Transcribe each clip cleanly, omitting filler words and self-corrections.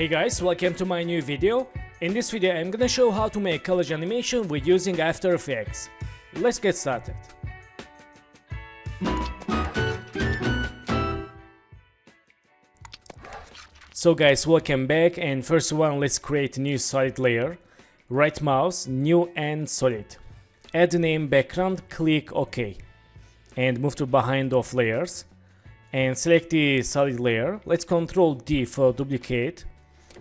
Hey guys, welcome to my new video. In this video I'm gonna show how to make collage animation with using After Effects. Let's get started. So guys, welcome back, and first one, let's create a new solid layer. Right mouse, new and solid. Add name background, click OK. And move to behind of layers. And select the solid layer. Let's Ctrl D for duplicate.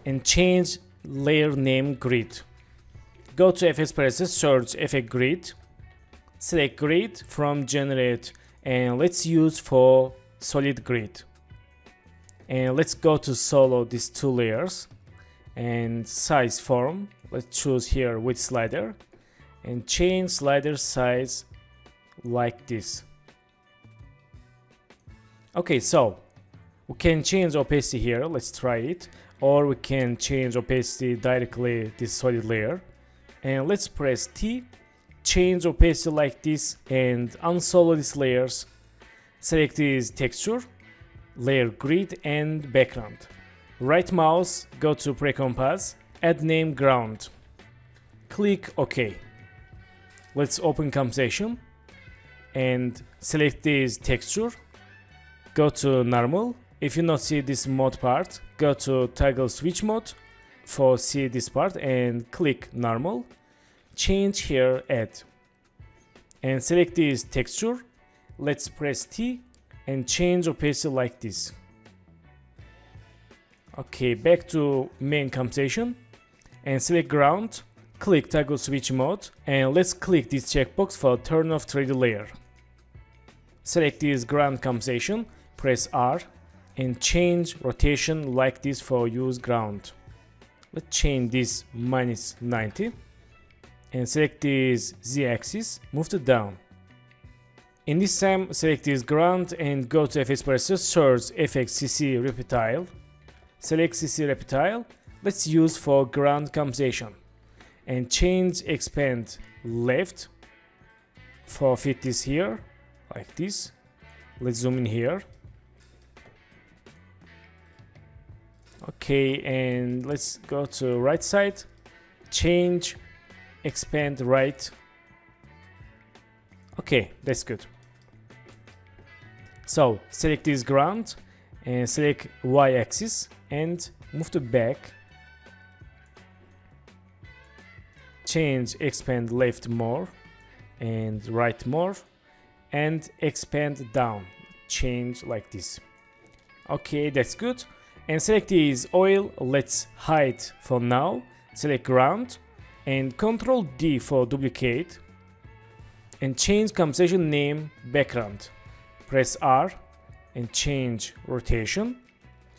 And change layer name grid. Go to FS presses, search effect grid. Select grid from generate, and let's use for solid grid. And let's go to solo these two layers. And size form, let's choose here with slider. And change slider size like this. Okay, so we can change opacity here. Let's try it. Or we can change opacity directly this solid layer. And let's press T, change opacity like this, and unsolo these layers. Select this texture, layer grid and background. Right mouse, go to pre-compose, add name ground. Click OK. Let's open composition and select this texture. Go to normal. If you not see this mode part, go to toggle switch mode for see this part and click normal. Change here add. And select this texture. Let's press T and change opacity like this. Okay, back to main composition and select ground. Click toggle switch mode and let's click this checkbox for turn off 3D layer. Select this ground composition, press R. And change rotation like this for use ground. Let's change this -90 and select this z-axis, move to down. In this time, select this ground and go to FS presses, search effect CC Repetile. Select CC Repetile. Let's use for ground composition and change expand left for fit this here like this. Let's zoom in here. Okay, and let's go to right side, change, expand right. Okay, that's good. So select this ground and select y-axis and move to back. Change, expand left more and right more and expand down. Change like this. Okay, that's good. And select this oil, let's hide for now. Select ground and Ctrl D for duplicate. And change composition name background. Press R and change rotation.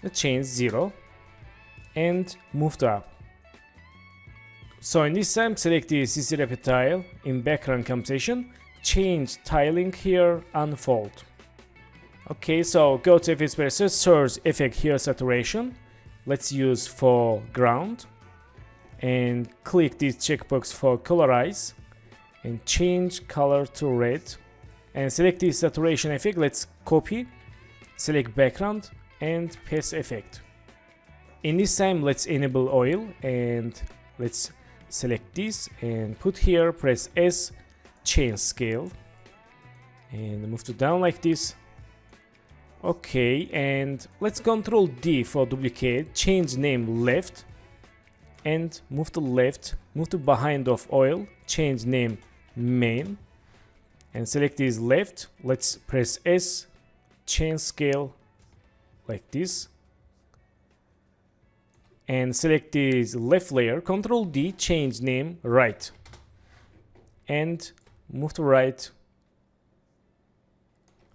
Let's change 0 and move to up. So in this time, select the CC Repetile in background composition. Change tiling here, unfold. Okay, so go to FS presses, search effect Hue Saturation. Let's use for ground. And click this checkbox for colorize. And change color to red. And select the saturation effect. Let's copy. Select background and paste effect. In this time, let's enable oil. And let's select this and put here, press S, change scale. And move to down like this. Okay, and let's Ctrl D for duplicate, change name left and move to left, move to behind of oil, change name main and select this left. Let's press S, change scale like this and select this left layer, Ctrl D, change name right and move to right.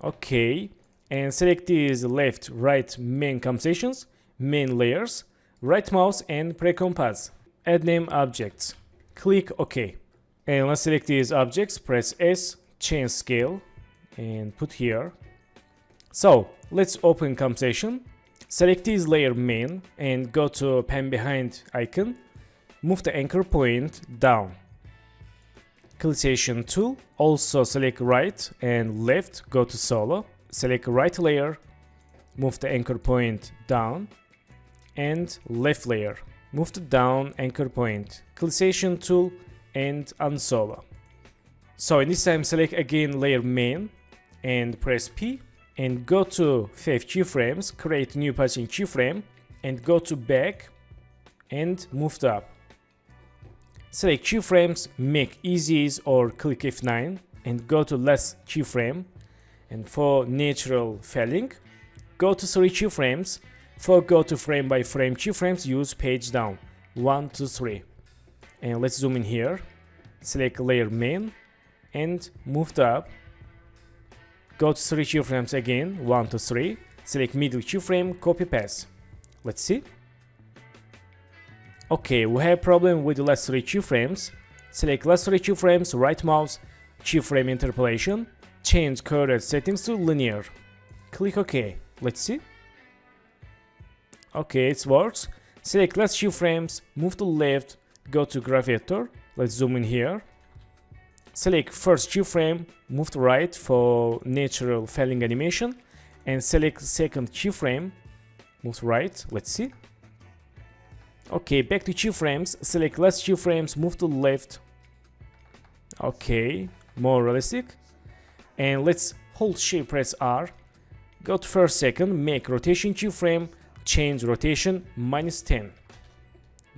Okay. And select these left, right main compositions, main layers, right mouse and pre-compose. Add name objects. Click OK. And let's select these objects, press S, change scale and put here. So let's open composition. Select this layer main and go to pen behind icon. Move the anchor point down. Collage tool. Also select right and left, go to solo. Select right layer, move the anchor point down and left layer. Move to down anchor point, Collage tool and unsolo. So in this time select again layer main and press P and go to 5 keyframes, create new position keyframe and go to back and move to up. Select keyframes, make easy ease or click F9 and go to last keyframe, and for natural felling go to 3 keyframes. For go to frame by frame keyframes use page down 1 to 3, and let's zoom in here, select layer main and move to up, go to 3 keyframes again 1 to 3, select middle keyframe, copy paste. Let's see. Okay, we have problem with the last 3 keyframes. Select last 3 keyframes, right mouse, keyframe interpolation, change coordinate settings to linear. Click OK. Let's see. Okay, it works. Select last keyframes, move to left, go to graph editor. Let's zoom in here. Select first keyframe, move to right for natural felling animation, and select second keyframe, move to right. Let's see. Okay, back to keyframes, select last keyframes, move to left. Okay, more realistic. And let's hold shift, press R, go to first second, make rotation keyframe, change rotation -10.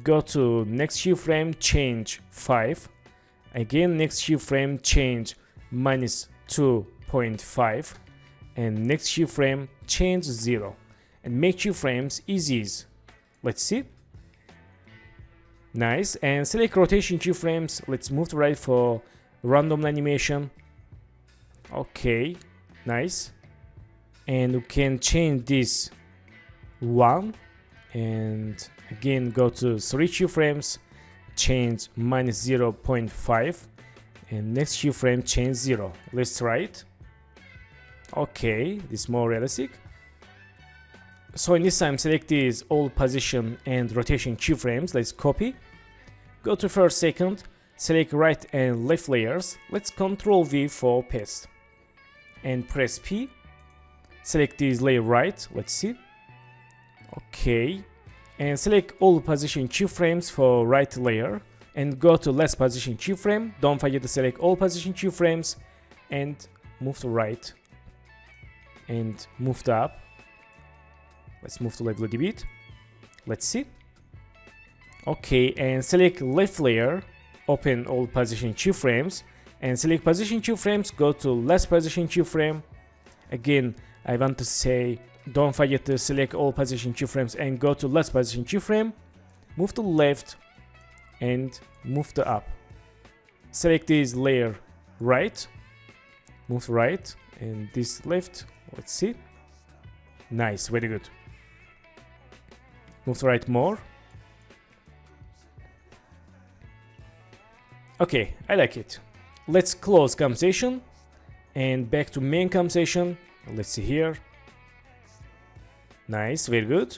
Go to next keyframe, change 5. Again next keyframe, change -2.5. And next keyframe, change 0. And make keyframes easy. Let's see. Nice. And select rotation keyframes. Let's move to right for random animation. Okay, nice. And we can change this 1 and again go to 3 keyframes, change -0.5, and next keyframe change 0. Let's try it. Okay, this is more realistic. So in this time select these all position and rotation keyframes. Let's copy, go to first second, select right and left layers. Let's Ctrl V for paste and press P, select this layer right. Let's see. Okay, and select all position keyframes for right layer and go to last position keyframe. Don't forget to select all position keyframes and move to right and move to up. Let's move to left a little bit. Let's see. Okay, and select left layer, open all position keyframes and select position keyframes, go to last position keyframe. Again, I want to say don't forget to select all position keyframes and go to last position keyframe, move to left and move to up. Select this layer right, move to right and this left. Let's see. Nice, very good. Move to right more. Okay, I like it. Let's close composition and back to main composition. Let's see here. Nice, very good.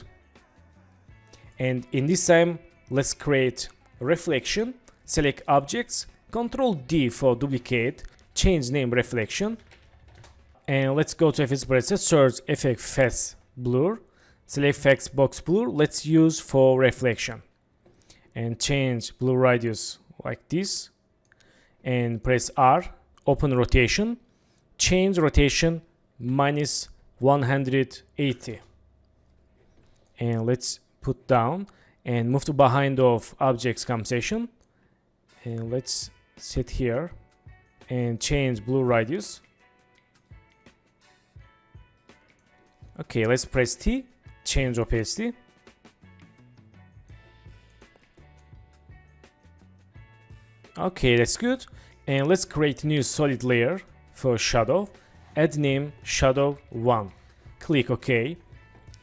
And in this time, let's create reflection. Select objects, Ctrl D for duplicate, change name reflection. And let's go to FX preset, search effect face blur, select face box blur. Let's use for reflection. And change blur radius like this. And press R, open rotation, change rotation -180. And let's put down and move to behind of objects composition. And let's sit here and change blue radius. Okay, let's press T, change opacity. Okay, that's good. And let's create new solid layer for shadow. Add name shadow 1. Click OK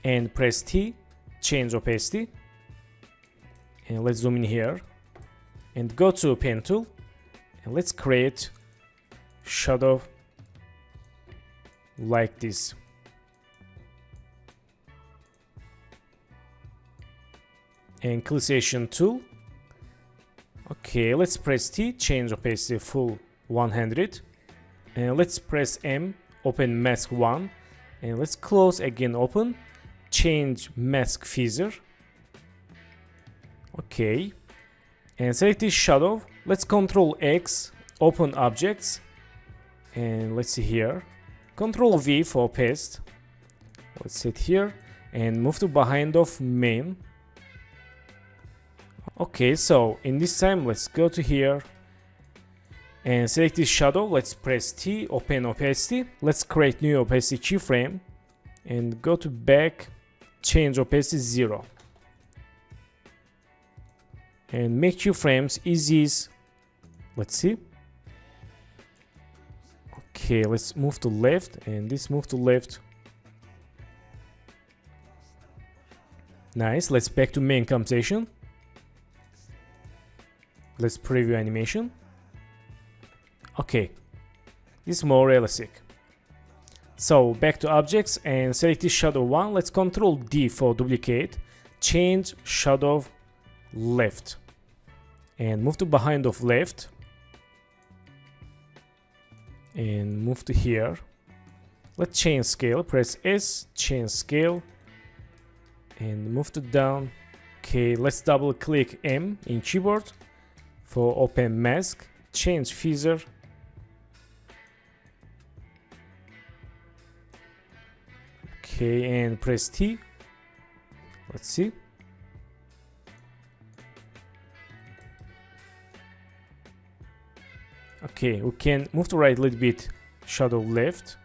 and press T, change opacity. And let's zoom in here and go to pen tool and let's create shadow like this. And Collage tool. Okay, let's press T, change opacity full 100. And let's press M, open mask 1. And let's close again, open. Change mask feather Okay, and select this shadow. Let's Control X, open objects, and let's see here. Control V for paste. Let's sit here and move to behind of main. Okay, so in this time, let's go to here and select this shadow. Let's press T, open opacity. Let's create new opacity keyframe and go to back, change opacity 0. And make keyframes easy. Let's see. Okay, let's move to left and this move to left. Nice, let's back to main computation. Let's preview animation. Okay, this is more realistic. So back to objects and select this shadow 1. Let's Control D for duplicate. Change shadow left and move to behind of left and move to here. Let's change scale. Press S, change scale and move to down. Okay, let's double click M in keyboard for open mask. Change feather. Okay, and press T. Let's see. Okay, we can move to right a little bit, shadow left.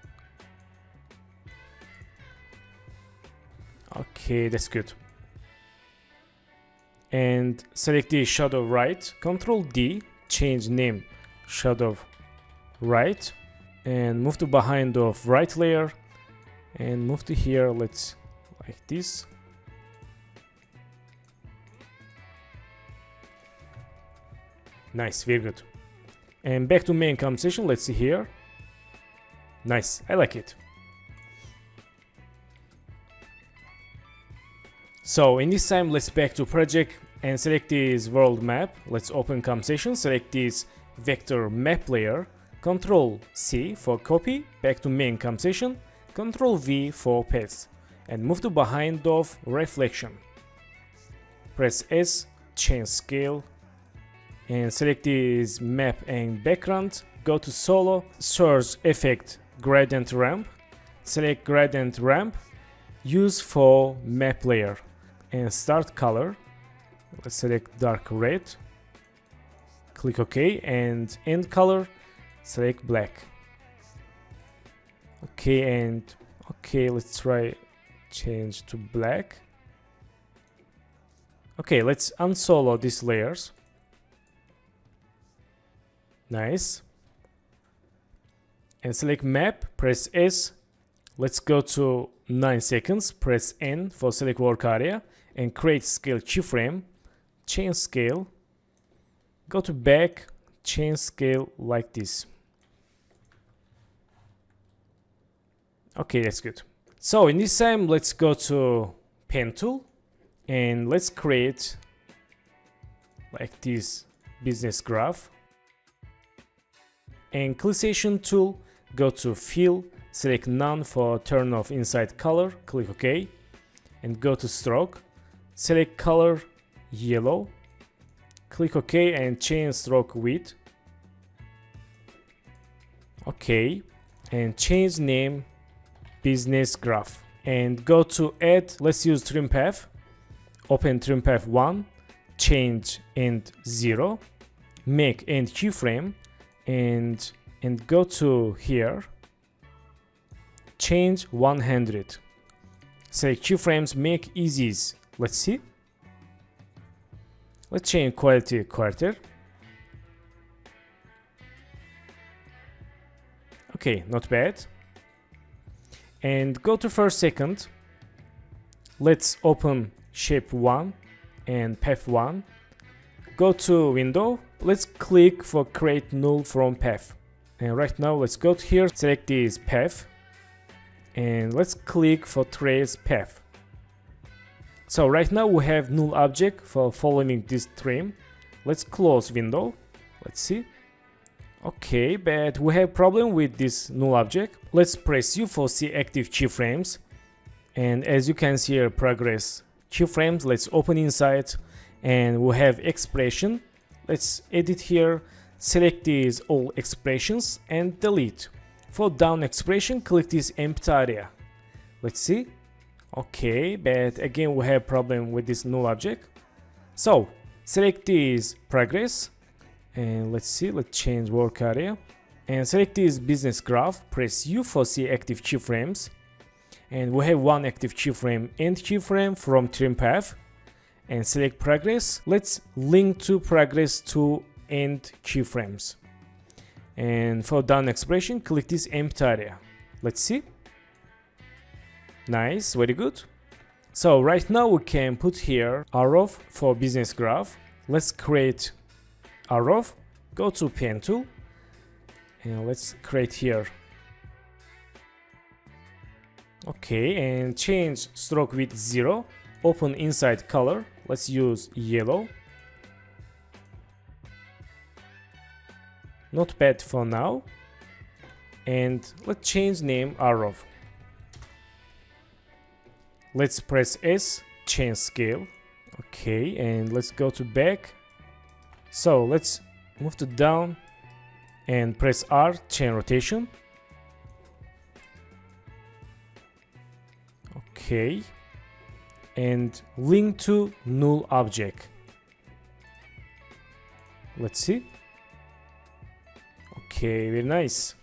Okay, that's good. And select the shadow right, Control D, change name, shadow right, and move to behind of right layer, and move to here, let's like this. Nice, very good. And back to main composition, let's see here. Nice, I like it. So in this time, let's back to project and select this world map. Let's open composition, select this vector map layer, Control C for copy, back to main composition, Control V for paste, and move to behind of reflection. Press S, change scale, and select this map and background. Go to solo, source effect, gradient ramp, select gradient ramp, use for map layer, and start color. Let's select dark red, click OK, and end color, select black. Okay, and okay, let's try change to black. Okay, let's unsolo these layers. Nice. And select map, press S. Let's go to 9 seconds, press N for select work area, and create scale keyframe, change scale, go to back, change scale like this. Okay, that's good. So in this time, let's go to pen tool and let's create like this business graph. And clisation tool, go to fill, select none for turn off inside color, click OK, and go to stroke, select color yellow, click OK and change stroke width. OK, and change name business graph, and go to add. Let's use trim path, open trim path 1, change end 0, make end keyframe, and go to here, change 100, select keyframes, make easies. Let's see, let's change quality quarter. Okay, not bad. And go to first second, let's open shape 1 and path 1, go to window, let's click for create null from path, and right now let's go to here, select this path, and let's click for trace path. So right now we have null object for following this trim. Let's close window, let's see. Okay, but we have problem with this null object. Let's press U for see active keyframes, and as you can see here, progress keyframes. Let's open inside and we have expression. Let's edit here, select these all expressions and delete. For down expression, click this empty area. Let's see. Okay, but again we have problem with this null object. So select this progress and let's see, let's change work area and select this business graph. Press U for see active keyframes, and we have one active keyframe, end keyframe from trim path, and select progress. Let's link to progress to end keyframes, and for down expression click this empty area. Let's see. Nice, very good. So right now we can put here arrow for business graph. Let's create arrow, go to pen tool and let's create here. Okay, and change stroke width 0, open inside color, let's use yellow. Not bad for now. And let's change name arrow. Let's press S, change scale. Okay, and let's go to back. So let's move to down and press R, change rotation. Okay, and link to null object. Let's see. Okay, very nice.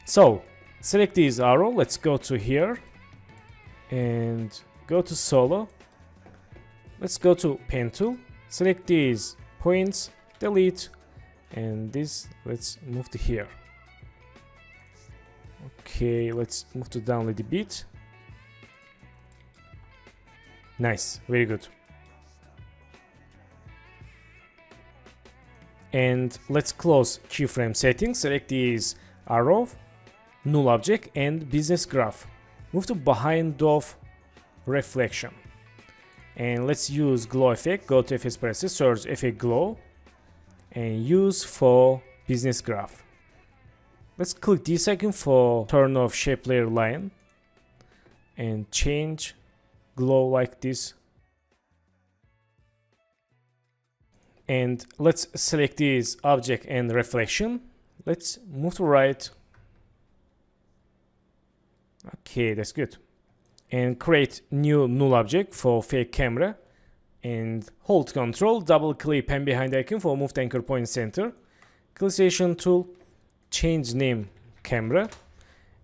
So select this arrow, let's go to here and go to solo. Let's go to pen tool, select these points, delete, and this let's move to here. Okay, let's move to down a little bit. Nice, very good. And let's close keyframe settings, select these arrow, null object and business graph. Move to behind of reflection. And let's use glow effect, go to FS presses, search effect glow and use for business graph. Let's click this icon for turn off shape layer line and change glow like this. And let's select this object and reflection. Let's move to right. Okay, that's good. And create new null object for fake camera and hold Ctrl, double click pen behind icon for move the anchor point center. Clickation tool, change name camera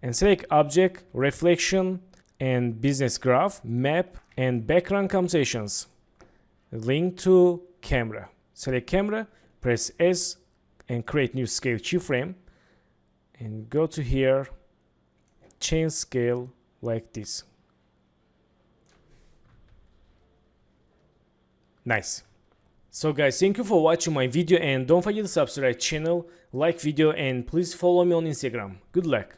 and select object, reflection and business graph, map and background compensations. Link to camera. Select camera, press S and create new scale keyframe and go to here, change scale like this. Nice. So guys, thank you for watching my video and don't forget to subscribe channel, like video and please follow me on Instagram. Good luck.